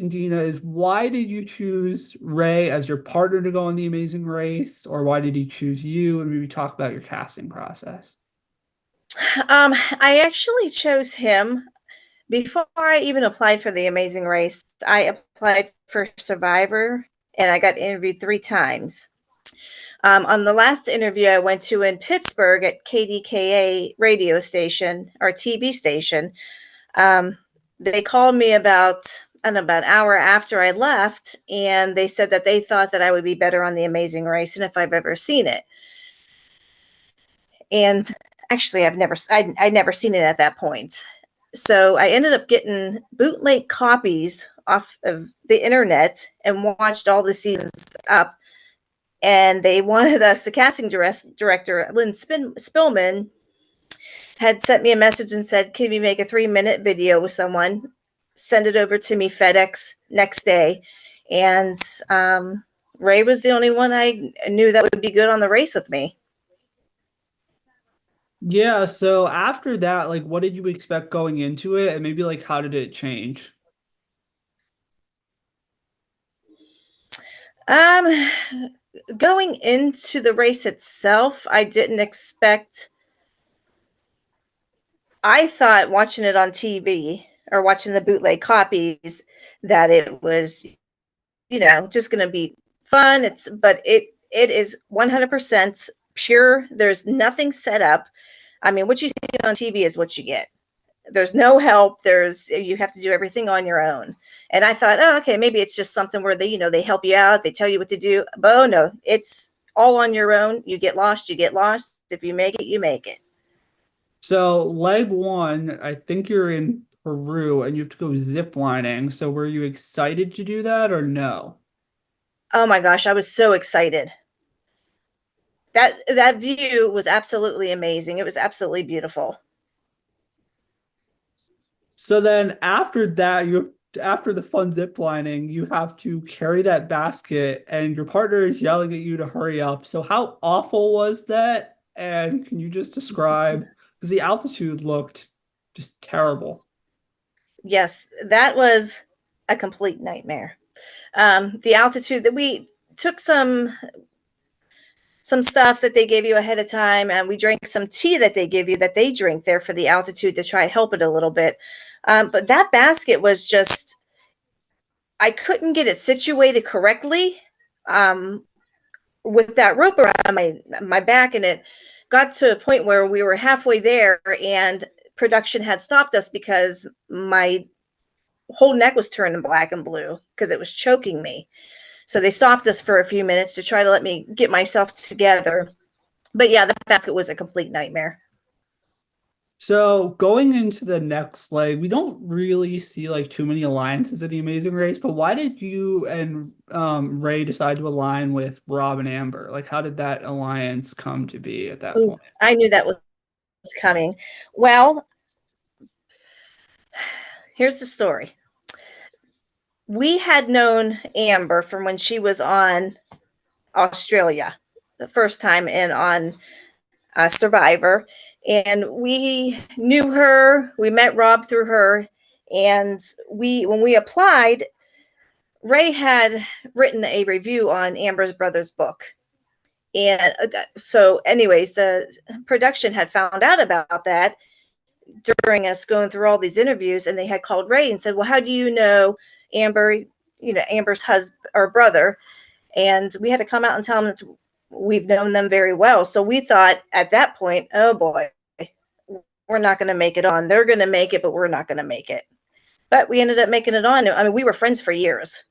Deana, is why did you choose Ray as your partner to go on the Amazing Race, or why did he choose you? And maybe talk about your casting process. I actually chose him before I even applied for the Amazing Race. I applied for Survivor and I got interviewed 3 times. On the last interview I went to in Pittsburgh at KDKA radio station or TV station, um, they called me about, I don't know, about an hour after I left, and they said that they thought that I would be better on the Amazing Race and if I've ever seen it. And actually, I'd never seen it at that point. So I ended up getting bootleg copies off of the internet and watched all the seasons up. And they wanted us, the casting director, Lynn Spillman, had sent me a message and said, can you make a 3-minute video with someone? Send it over to me FedEx next day. And Ray was the only one I knew that would be good on the race with me. Yeah, so after that, like, what did you expect going into it, and maybe like how did it change? Um, Going into the race itself, I didn't expect. I thought watching it on TV or watching the bootleg copies that it was, just going to be fun. But it is 100% pure. There's nothing set up. I mean, what you see on TV is what you get. There's no help. You have to do everything on your own. And I thought, oh, okay, maybe it's just something where they help you out, they tell you what to do. But oh no, it's all on your own. You get lost, you get lost. If you make it, you make it. So leg one, I think you're in Peru and you have to go zip lining. So were you excited to do that or no? Oh my gosh, I was so excited. That view was absolutely amazing. It was absolutely beautiful. So then after that, you after the fun zip lining, you have to carry that basket and your partner is yelling at you to hurry up. So how awful was that? And can you just describe, because the altitude looked just terrible. Yes, that was a complete nightmare. The altitude that we took some stuff that they gave you ahead of time, and we drank some tea that they give you that they drink there for the altitude to try to help it a little bit. But that basket was just, I couldn't get it situated correctly, um, with that rope around my back, and it got to a point where we were halfway there, and production had stopped us because my whole neck was turning black and blue because it was choking me. So they stopped us for a few minutes to try to let me get myself together. But yeah, the basket was a complete nightmare. So going into the next leg, we don't really see like too many alliances in the Amazing Race, but why did you and Ray decide to align with Rob and Amber? Like how did that alliance come to be at that Ooh, point? I knew that was coming. Well, here's the story. We had known Amber from when she was on Australia the first time and on Survivor. And we knew her. We met Rob through her. And when we applied, Ray had written a review on Amber's brother's book. And so, anyways, the production had found out about that during us going through all these interviews, and they had called Ray and said, well, how do you know Amber, Amber's husband or brother? And we had to come out and tell them that we've known them very well. So we thought at that point, oh boy, we're not going to make it on. They're going to make it, but we're not going to make it. But we ended up making it on. I mean, we were friends for years.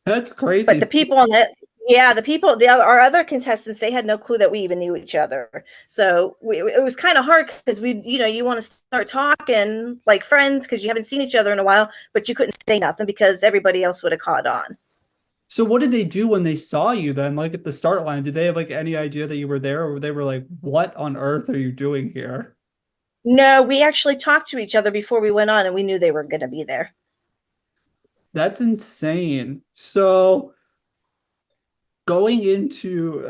That's But crazy. the people on that, yeah, our other contestants, they had no clue that we even knew each other. So it was kind of hard because you want to start talking like friends because you haven't seen each other in a while, but you couldn't say nothing because everybody else would have caught on. So what did they do when they saw you then? Like at the start line, did they have like any idea that you were there, or they were like, "What on earth are you doing here?" No, we actually talked to each other before we went on, and we knew they were going to be there. That's insane. So going into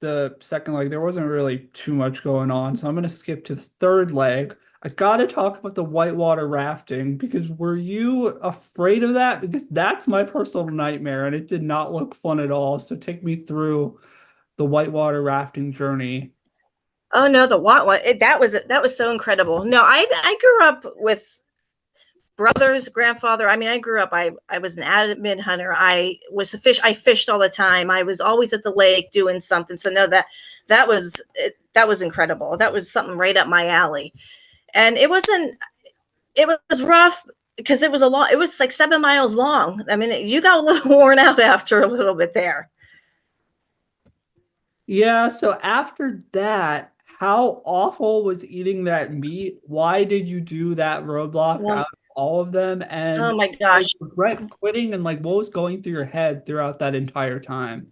the second leg, there wasn't really too much going on. So I'm gonna skip to the third leg. I gotta talk about the whitewater rafting because were you afraid of that? Because that's my personal nightmare and it did not look fun at all. So take me through the whitewater rafting journey. Oh no, the what one? That was so incredible. No, I grew up with brothers, grandfather. I mean, I grew up. I was an avid hunter. I was a fish. I fished all the time. I was always at the lake doing something. So no, that was incredible. That was something right up my alley. And it wasn't. It was rough because it was a lot. It was like 7 miles long. I mean, you got a little worn out after a little bit there. Yeah, so after that, how awful was eating that meat? Why did you do that roadblock Um, out of all of them? oh And my did gosh, you regret quitting and like what was going through your head throughout that entire time?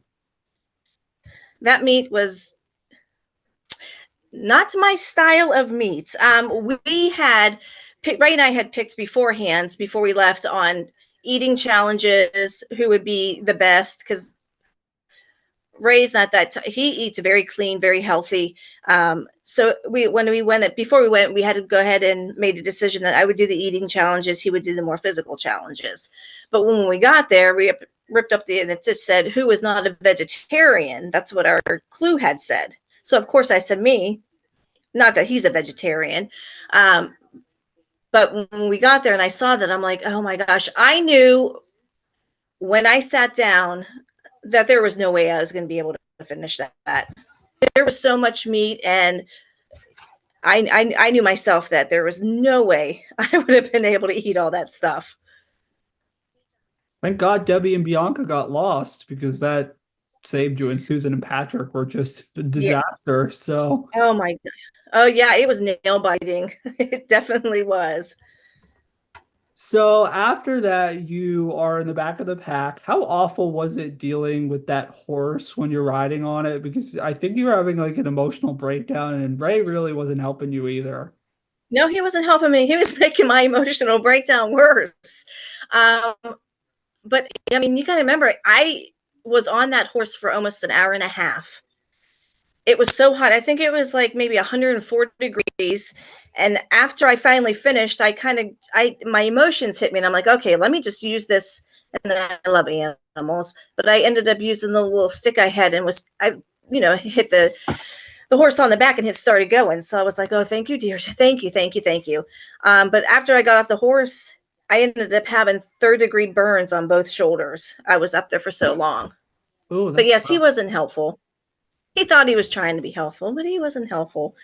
that meat was not my style of meat. We had Ray and I had picked beforehand before we left on eating challenges, who would be the best because Ray's not that he eats very clean, very healthy. So when we went before we went, we had to go ahead and made a decision that I would do the eating challenges, he would do the more physical challenges. But when we got there, we ripped up and it said who was not a vegetarian. That's what our clue had said. So of course I said me, not that he's a vegetarian. Um, but when we got there and I saw that, I'm like, oh my gosh, I knew when I sat down that there was no way I was going to be able to finish that. There was so much meat, and I knew myself that there was no way I would have been able to eat all that stuff. Thank God Debbie and Bianca got lost because that saved you and Susan and Patrick were just a Yeah. disaster. So Oh my. Oh yeah, it was nail biting. It definitely was. So after that, you are in the back of the pack. How awful was it dealing with that horse when you're riding on it? Because I think you were having like an emotional breakdown, and Ray really wasn't helping you either. No, he wasn't helping me. He was making my emotional breakdown worse. Um, but I mean, you got to remember, I was on that horse for almost an hour and a half. It was so hot. I think it was like maybe 104 degrees. And after I finally finished, I my emotions hit me, and I'm like, okay, let me just use this. And I love animals, but I ended up using the little stick I had and hit the horse on the back and it started going. So I was like, oh, thank you, dear. Thank you, thank you, thank you. But after I got off the horse, I ended up having third-degree burns on both shoulders. I was up there for so long. Oh, But that's yes, he rough. wasn't helpful. He thought he was trying to be helpful, but he wasn't helpful.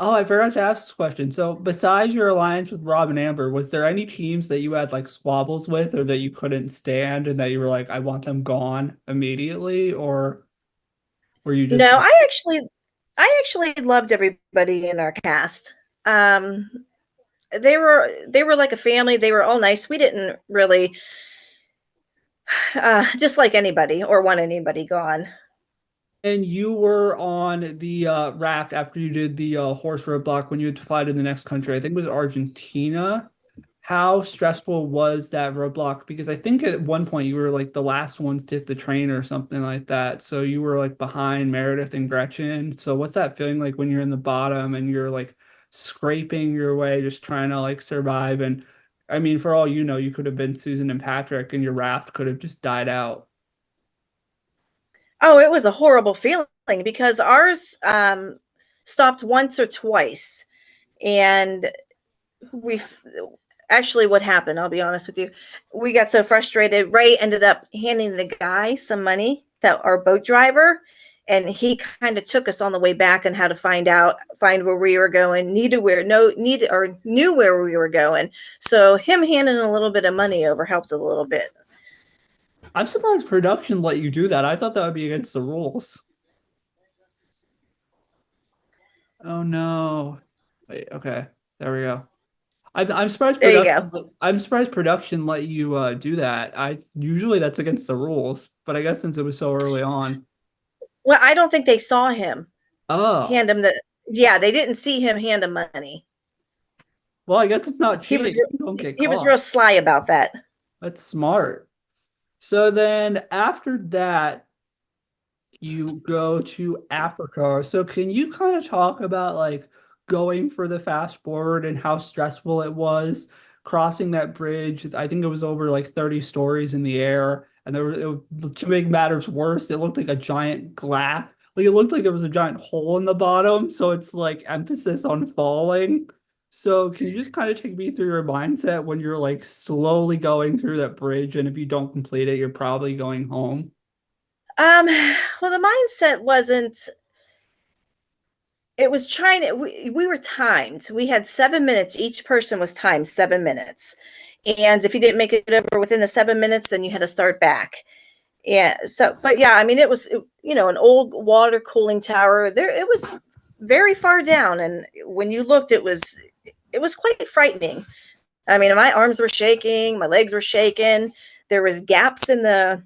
Oh, I forgot to ask this question. So besides your alliance with Rob and Amber, was there any teams that you had like squabbles with or that you couldn't stand and that you were like, I want them gone immediately? Or were you just No, I actually loved everybody in our cast. Um, they were like a family. They were all nice. We didn't really dislike anybody or want anybody gone. And you were on the raft after you did the horse roadblock when you had to fly to the next country. I think it was Argentina. How stressful was that roadblock? Because I think at one point you were like the last ones to hit the train or something like that. So you were like behind Meredith and Gretchen. So what's that feeling like when you're in the bottom and you're like scraping your way, just trying to like survive? And I mean, for all you know, you could have been Susan and Patrick and your raft could have just died out. Oh, it was a horrible feeling because ours stopped once or twice, and we actually what happened. I'll be honest with you. We got so frustrated. Ray ended up handing the guy some money, that our boat driver, and he kind of took us on the way back on how to find where we were going, knew where we were going. So him handing a little bit of money over helped a little bit. I'm surprised production let you do that. I thought that would be against the rules. Oh no. Wait, okay. There we go. I'm surprised There you go. production. I'm surprised production let you do that. I usually that's against the rules, but I guess since it was so early on. Well, I don't think they saw him Oh, hand him the. Yeah, they didn't see him hand him money. well, I guess it's not He was cheating. You don't get he was real caught. sly about that. That's smart. So then after that, you go to Africa. So can you kind of talk about like going for the fast forward and how stressful it was crossing that bridge. I think it was over like 30 stories in the air. And to make matters worse, it looked like a giant glass. Like it looked like there was a giant hole in the bottom. So it's like emphasis on falling. So can you just kind of take me through your mindset when you're like slowly going through that bridge, and if you don't complete it, you're probably going home? Um, well, the mindset wasn't, it was trying to, we were timed. We had 7 minutes. Each person was timed 7 minutes. And if you didn't make it over within the 7 minutes, then you had to start back. Yeah. So, but yeah, I mean, an old water cooling tower there. It was very far down. And when you looked, it was quite frightening. I mean, my arms were shaking, my legs were shaking. There was gaps in the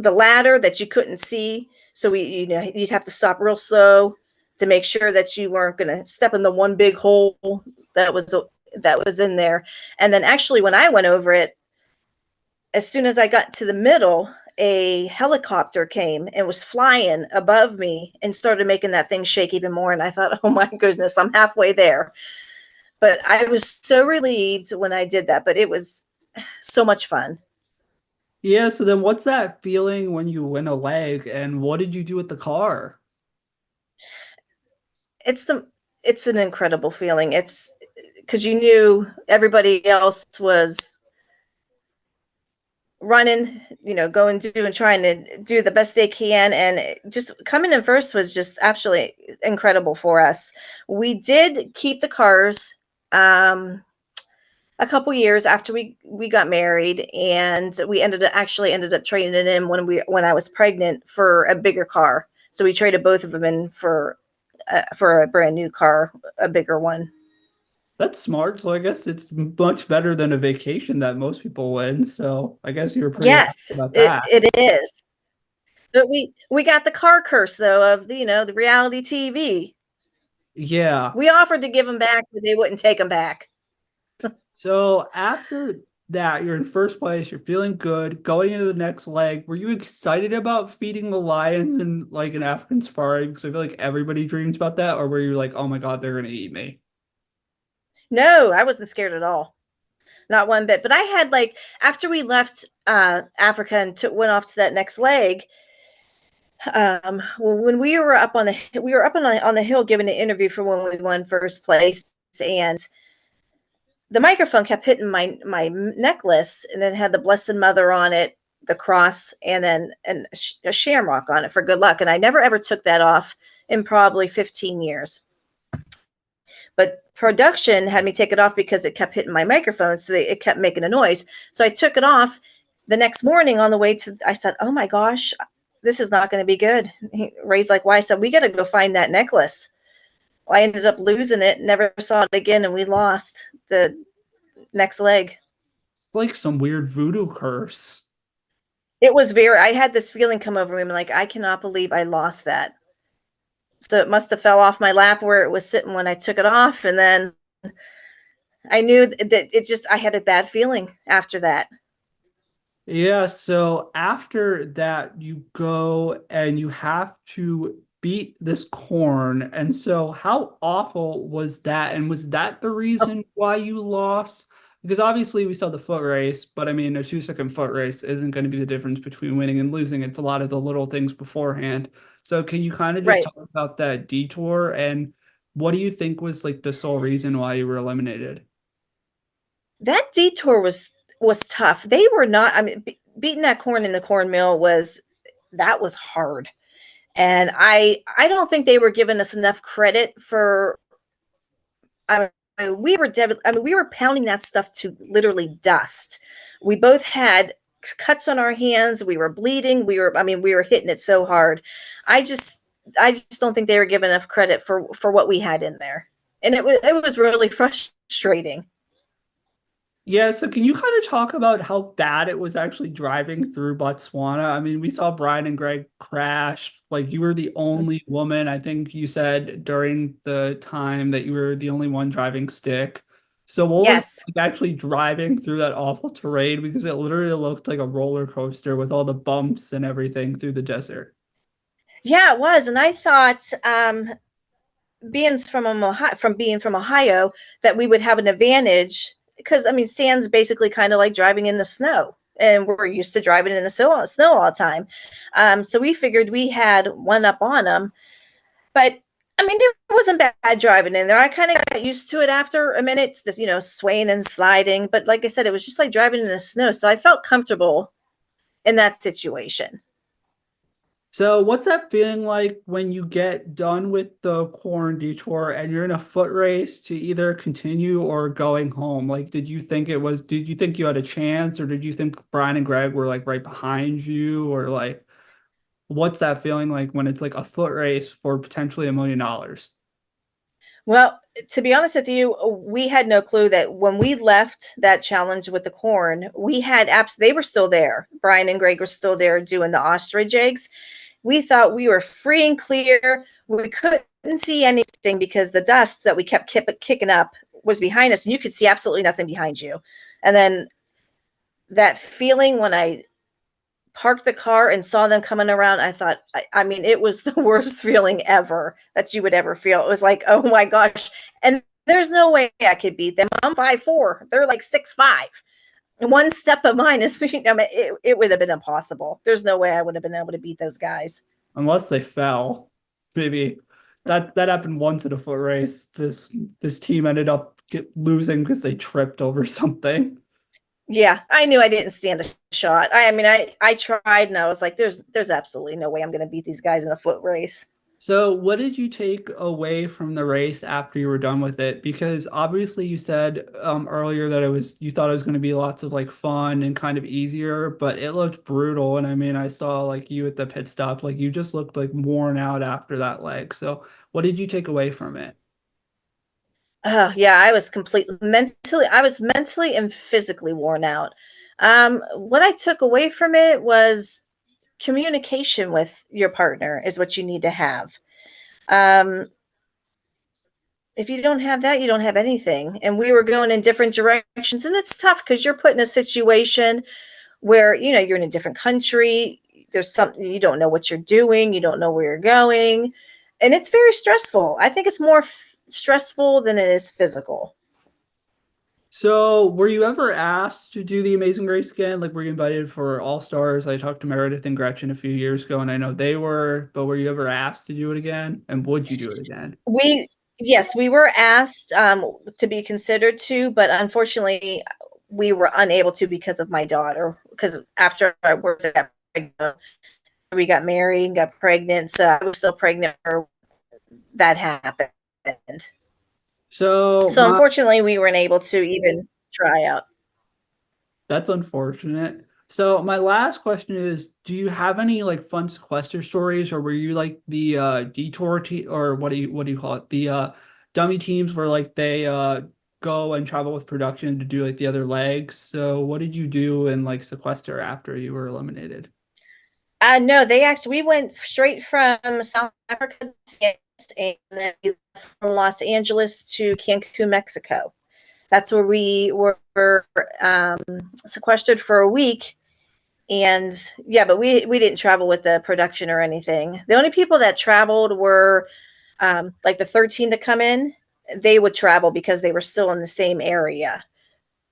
ladder that you couldn't see. So you'd have to stop real slow to make sure that you weren't going to step in the one big hole that was in there. And then actually, when I went over it, as soon as I got to the middle, a helicopter came and was flying above me and started making that thing shake even more. And I thought, oh my goodness, I'm halfway there. But I was so relieved when I did that. But it was so much fun. Yeah, so then what's that feeling when you win a leg, and what did you do with the car? It's the it's an incredible feeling. It's because you knew everybody else was running, going to and trying to do the best they can. And just coming in first was just absolutely incredible for us. We did keep the cars a couple years after we got married, and we ended up trading it in when I was pregnant for a bigger car. So we traded both of them in for a brand new car, a bigger one. That's smart. So I guess it's much better than a vacation that most people win. So I guess you were pretty happy Yes, about it that. it is. But we got the car curse though of the reality TV. Yeah. We offered to give them back, but they wouldn't take them back. So after that, you're in first place, you're feeling good, going into the next leg. Were you excited about feeding the lions in like an African safari? Because I feel like everybody dreams about that. Or were you like, oh my God, they're gonna eat me? No, I wasn't scared at all. Not one bit. But I had like after we left Africa and went off to that next leg, when we were up on the hill giving an interview for when we won first place, and the microphone kept hitting my necklace, and it had the Blessed Mother on it, the cross, and then a shamrock on it for good luck. And I never ever took that off in probably 15 years. But production had me take it off because it kept hitting my microphone, so it kept making a noise. So I took it off the next morning on the way to. I said, "Oh my gosh, this is not going to be good." Ray's like, "Why?" I said, "We got to go find that necklace." Well, I ended up losing it, never saw it again, and we lost the next leg. Like some weird voodoo curse. It was very. I had this feeling come over me. I'm like, I cannot believe I lost that. So it must have fell off my lap where it was sitting when I took it off, and then I knew that I had a bad feeling after that. Yeah, so after that, you go and you have to beat this corn. And so, how awful was that? And was that the reason why you lost? Because obviously, we saw the foot race, but I mean, a 2 second foot race isn't going to be the difference between winning and losing. It's a lot of the little things beforehand. So, can you kind of just Right. talk about that detour, and what do you think was like the sole reason why you were eliminated? That detour was tough. They were not. I mean, beating that corn in the corn mill was hard, and I don't think they were giving us enough credit for. I mean, we were pounding that stuff to literally dust. We both had cuts on our hands. We were bleeding. We were hitting it so hard. I just, I just don't think they were giving enough credit for what we had in there, and it was really frustrating. Yeah, so can you kind of talk about how bad it was actually driving through Botswana? I mean, we saw Brian and Greg crash. Like, you were the only woman, I think you said during the time that you were the only one driving stick. So what was it Yes. like actually driving through that awful terrain? Because it literally looked like a roller coaster with all the bumps and everything through the desert. Yeah, it was. And I thought being from Ohio, that we would have an advantage because I mean, sand's basically kind of like driving in the snow, and we're used to driving in the snow all the time. So we figured we had one up on them, but I mean, it wasn't bad driving in there. I kind of got used to it after a minute, just, swaying and sliding. But like I said, it was just like driving in the snow, so I felt comfortable in that situation. So, what's that feeling like when you get done with the corn detour and you're in a foot race to either continue or going home? Like, did you think you had a chance, or did you think Brian and Greg were like right behind you, or like, what's that feeling like when it's like a foot race for potentially $1 million? Well, to be honest with you, we had no clue that when we left that challenge with the corn, we had apps. They were still there. Brian and Greg were still there doing the ostrich eggs. We thought we were free and clear. We couldn't see anything because the dust that we kept kicking up was behind us, and you could see absolutely nothing behind you. And then that feeling when I parked the car and saw them coming around, I thought, I mean, it was the worst feeling ever that you would ever feel. It was like, oh my gosh. And there's no way I could beat them. I'm 5'4". They're like 6'5". One step of mine is, I mean, it would have been impossible. There's no way I would have been able to beat those guys. Unless they fell, maybe that happened once in a foot race. This team ended up losing because they tripped over something. Yeah, I knew I didn't stand a shot. I mean, I tried and I was like, there's absolutely no way I'm going to beat these guys in a foot race. So, what did you take away from the race after you were done with it? Because obviously you said earlier that you thought it was going to be lots of like fun and kind of easier, but it looked brutal. And I mean, I saw like you at the pit stop, like you just looked like worn out after that leg. So, what did you take away from it? Oh, yeah, I was mentally and physically worn out. What I took away from it was communication with your partner is what you need to have. Um, if you don't have that, you don't have anything. And we were going in different directions, and it's tough because you're put in a situation where you're in a different country. There's something you don't know what you're doing, you don't know where you're going, and it's very stressful. I think it's more stressful than it is physical. So, were you ever asked to do the Amazing Race again? Like, were you invited for All Stars? I talked to Meredith and Gretchen a few years ago, and I know they were, but were you ever asked to do it again? And would you do it again? We Yes, we were asked to be considered to, but unfortunately, we were unable to because of my daughter. Because after I got pregnant, we got married and got pregnant, so I was still pregnant when that happened. So, So unfortunately, we weren't able to even try out. that's unfortunate. So my last question is, do you have any like fun sequester stories, or were you like the detour team, or what do you call it? The dummy teams where like they go and travel with production to do like the other legs. So what did you do in like sequester after you were eliminated? No, we went straight from South Africa to Kansas, and then we left from Los Angeles to Cancun, Mexico. That's where we were sequestered for a week. And yeah, but we didn't travel with the production or anything. The only people that traveled were like the third team to come in. They would travel because they were still in the same area.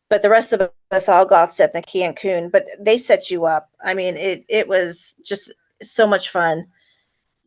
But the rest of us all got set in Cancun. But they set you up. I mean, it was just so much fun.